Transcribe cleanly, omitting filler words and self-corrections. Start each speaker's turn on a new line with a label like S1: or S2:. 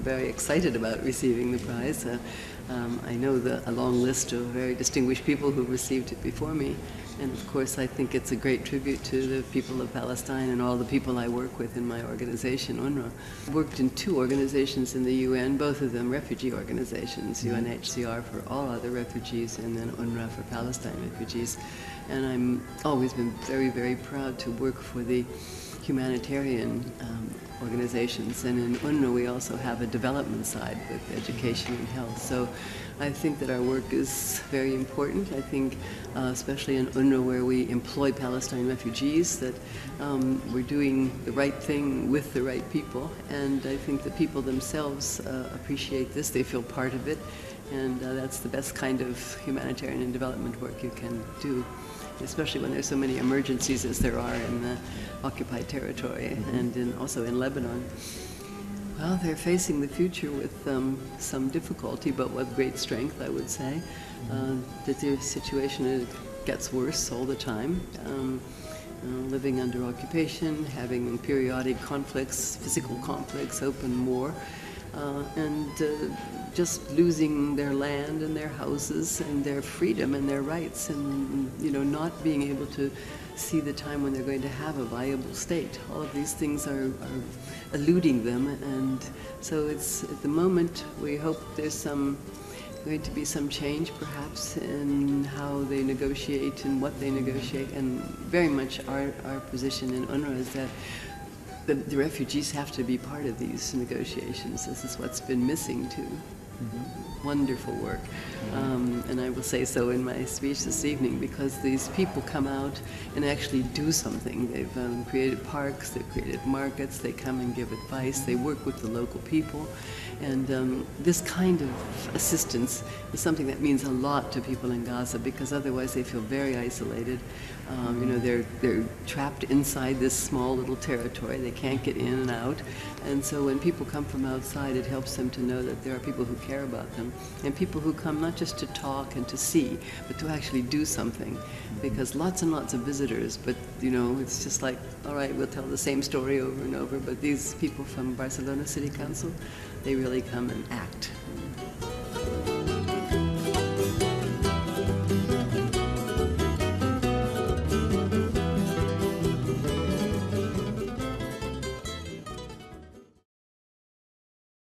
S1: very excited about receiving the prize. I know a long list of very distinguished people who received it before me, and of course I think it's a great tribute to the people of Palestine and all the people I work with in my organization, UNRWA. I worked in 2 organizations in the UN, both of them refugee organizations, UNHCR for all other refugees and then UNRWA for Palestine refugees. And I'm always been very, very proud to work for the humanitarian organizations, and in UNRWA we also have a development side with education and health. So I think that our work is very important. I think especially in UNRWA where we employ Palestine refugees, that we're doing the right thing with the right people, and I think the people themselves appreciate this. They feel part of it, and that's the best kind of humanitarian and development work you can do, especially when there's so many emergencies as there are in the occupied territory and also in Lebanon. Well, they're facing the future with some difficulty, but with great strength, I would say. That their situation gets worse all the time. Living under occupation, having periodic conflicts, physical conflicts, open war, and just losing their land and their houses and their freedom and their rights, and not being able to see the time when they're going to have a viable state. All of these things are eluding them, and so it's at the moment we hope there's going to be some change perhaps in how they negotiate and what they negotiate, and very much our position in UNRWA is that the refugees have to be part of these negotiations. This is what's been missing too. Wonderful work. And I will say so in my speech this evening, because these people come out and actually do something. They've created parks, they've created markets, they come and give advice, they work with the local people. And this kind of assistance is something that means a lot to people in Gaza, because otherwise they feel very isolated. They're trapped inside this small little territory. They can't get in and out. And so when people come from outside, it helps them to know that there are people who care about them, and people who come not just to talk and to see, but to actually do something. Because lots and lots of visitors, but it's just like, all right, we'll tell the same story over and over. But these people from Barcelona City Council, they really come and act.